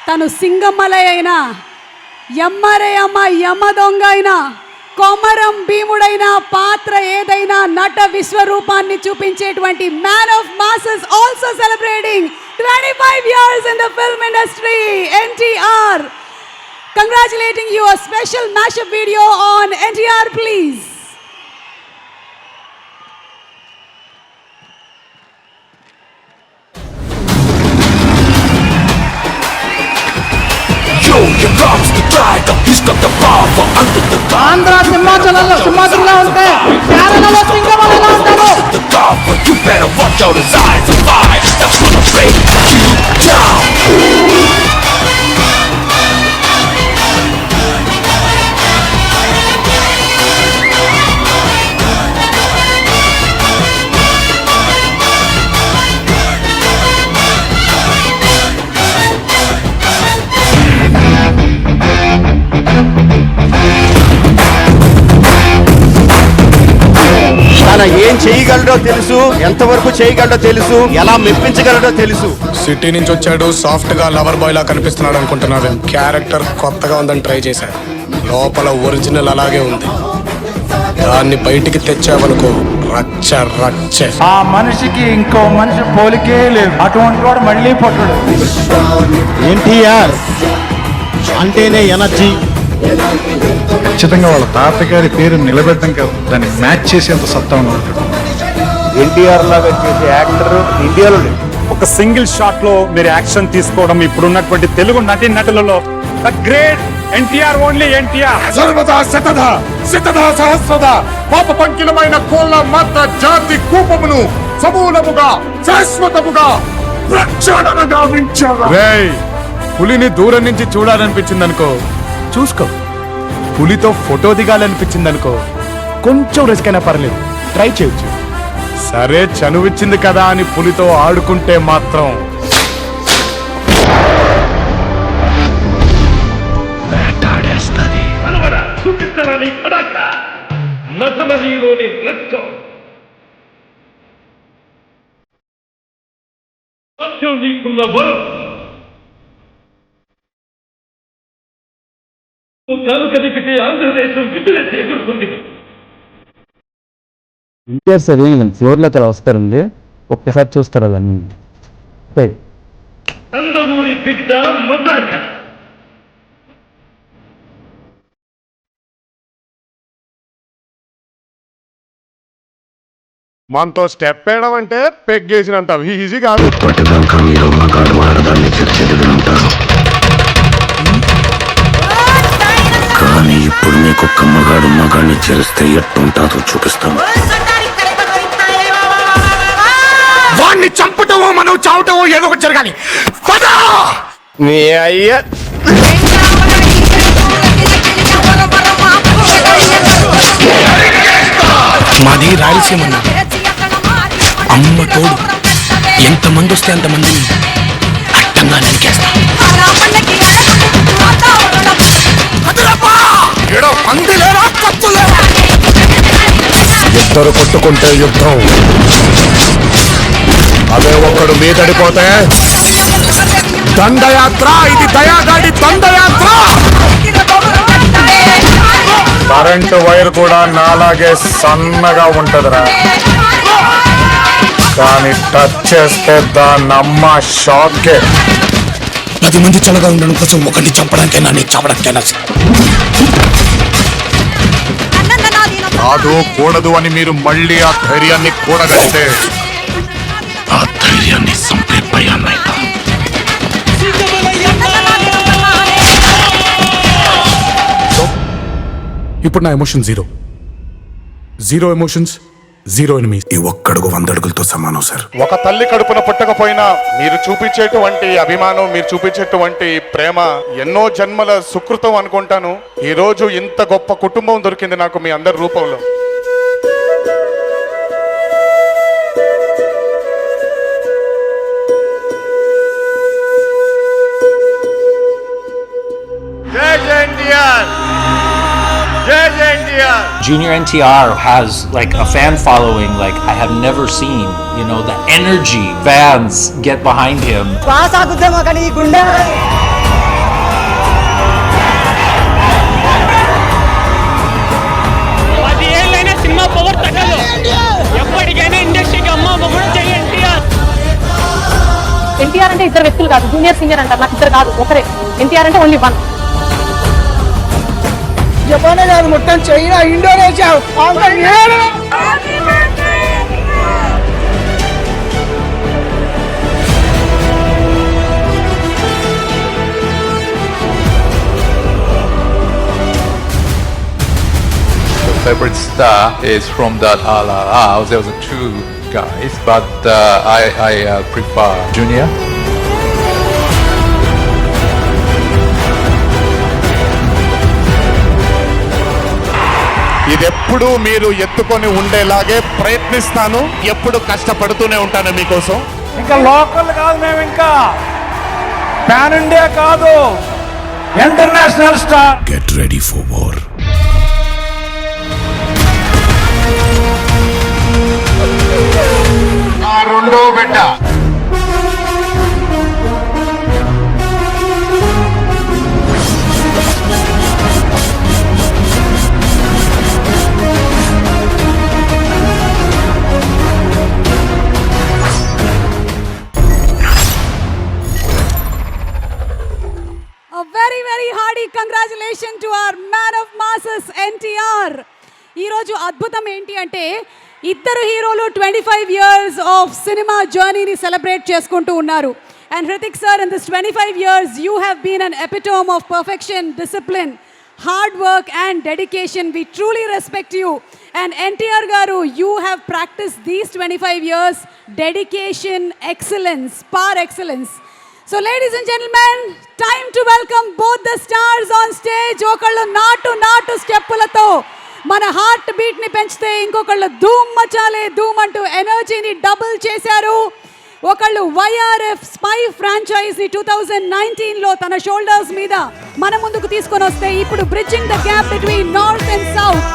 తను సింగమ్మలై అయినా, యమ్మరేయమ్మ యమ్మ దొంగ అయినా, కొమరం భీముడైన పాత్ర ఏదైనా నట విశ్వరూపాన్ని చూపించేటువంటి man of masses also celebrating 25 years in the film industry, NTR. Congratulating you, a special mashup video on NTR, please. Yo, here comes the tiger, he's got the power under the car. Andhra సింహాచలంలో ఉంటే కేరళలో సింగమలలో ఉంటారు. The cover, you better watch out his eyes of fire. That's gonna break you down. తన ఏం చేయగలడో తెలుసు, ఎంతవరకు చేయగలడో తెలుసు, ఎలా మెప్పించగలడో తెలుసు. సిటీ నుంచి వచ్చాడు, సాఫ్ట్ గా లవర్ బాయ్ లా కనిపిస్తున్నాడు అనుకుంటున్నాడు. క్యారెక్టర్ కొత్తగా ఉందని ట్రై చేశాడు. లోపల ఒరిజినల్ అలాగే ఉంది. దాన్ని బయటికి తెచ్చావనుకో రచ్చ రచ్చ. ఆ మనిషికి ఇంకో మనిషి పోలికే లేదు. అటువంటి వాడు మళ్ళీ పుట్టడు. ఎన్టీఆర్ అంటేనే ఎనర్జీ. ఖచ్చితంగా వాళ్ళ తాతగారి పేరు నిలబెట్టడం కాదు, దాన్ని మ్యాచ్ చేసేంత సత్తా ఉన్నాడు. ఎన్టీఆర్ లాగా చేసే యాక్టర్ ఇండియాలో లేదు. ఒక సింగిల్ షాట్ లో మీరు యాక్షన్ తీసుకోవడం ఇప్పుడున్నటువంటి తెలుగు నటులలో the great NTR, only NTR. సర్వదా శతధ శతధ సహస్రద పాప పంకిలమైన కోళ్ళ మాత్ర జాతి కూపమును సమూలముగా శాశ్వతముగా ప్రక్షాళనగా వించారు. పులిని దూరం నుంచి చూడాలనిపించింది అనుకో, చూసుకో. పులితో ఫోటో దిగాలనిపించింది అనుకో, కొంచెం రిస్క్ అయినా పర్లేదు, ట్రై చేయొచ్చు. సరే చనువిచ్చింది కదా అని పులితో ఆడుకుంటే మాత్రం వేటాడేస్తుంది. ఆంధ్రదేశం విడుదల చేకూరుతుంది. ఎన్టీఆర్ సార్ ఏం ఫ్లోర్లో అలా వస్తారండి, ఒక్కసారి చూస్తారు అవన్నీ. నందమూరి బిడ్డ మజాక. మనతో స్టెప్ వేయడం అంటే పెగ్గేసినంత ఈజీ కాదు. ఇప్పటిదాకా మీరు మగాడు ఆడదాన్ని చర్చలు ఉంటారు, కానీ ఇప్పుడు మీకు ఒక్క మగాడు మగాడిని చేస్తే ఎట్టుంటాదో చూపిస్తాం. వాణ్ణి చంపటమో మనం చావటమో ఏదో ఒకటి జరగాలి. నీ అయ్యా మాది రాయలసీమ, అమ్మ తోడు. ఎంతమంది వస్తే అంతమందిని అట్టంగా నరికేస్తా. ఇద్దరు కొట్టుకుంటే యుద్ధం, అదే ఒక్కడు మీదడిపోతే దండయాత్ర. ఇది దయాగాడి దండయాత్ర. కరెంటు వైర్ కూడా నాలాగే సన్నగా ఉంటదిరా, కానీ టచ్ చేస్తే దాన్ని అమ్మ షాకే. 10 మంది చల్లగా ఉండడం కోసం ఒకరిని చంపడానికైనా నీ చావడానికైనా కాదు కూడదు అని మీరు మళ్ళీ ఆ ధైర్యాన్ని కూడగలిస్తే ఆ ధైర్యాన్ని చంపే భయాన్ని. ఇప్పుడు నా emotion zero emotions, zero enemies. ఈ ఒక్కడుగు 100 అడుగులతో సమానం సార్. ఒక తల్లి కడుపున పుట్టకపోయినా మీరు చూపించేటువంటి అభిమానం, మీరు చూపించేటువంటి ప్రేమ ఎన్నో జన్మల సుకృతం అనుకుంటాను. ఈ రోజు ఇంత గొప్ప కుటుంబం దొరికింది నాకు మీ అందరి రూపంలో. జై ఎన్టీఆర్, జై NTR. Junior NTR has like a fan following like I have never seen. You know, the energy fans get behind him. NTR అంటే ఇద్దరు వ్యక్తులు కాదు, జూనియర్ సీనియర్ అంటారు, నాకు ఇద్దరు కాదు, ఒకరే. ఎన్టీఆర్ అంటే ఓన్లీ వన్. జపానే కాదు, మొత్తం China, Indonesia, favorite star is from that house. There was two guys, but I prefer Junior. ఇదెప్పుడు మీరు ఎత్తుకొని ఉండేలాగే ప్రయత్నిస్తాను, ఎప్పుడు కష్టపడుతూనే ఉంటాను మీకోసం. ఇంకా లోకల్ కాదు, మేము ఇంకా పాన్ ఇండియా కాదు, international star. Get ready for war. నా రెండో బిడ్డ A very, very hearty congratulations to our man of masses, NTR. ఈరోజు అద్భుతం ఏంటి అంటే ఇద్దరు హీరోలు 25 years ఆఫ్ సినిమా జర్నీని సెలబ్రేట్ చేసుకుంటూ ఉన్నారు. And Hrithik sir, in this 25 years you have been an epitome of perfection, discipline, hard work and dedication. We truly respect you. And NTR garu, you have practiced these 25 years dedication, excellence, par excellence. So ladies and gentlemen, time to welcome both the stars on stage. okallu naatu స్టెప్పులతో మన heart beat ని పెంచితే ఇంకొకళ్ళు ధూమ్ మచాలే ధూమ్ అంటూ ఎనర్జీని double చేశారు. ఒకళ్ళు YRF spy franchise ని 2019 లో తన షోల్డర్స్ మీద మన ముందుకు తీసుకొని వస్తే ఇప్పుడు bridging the gap between north and south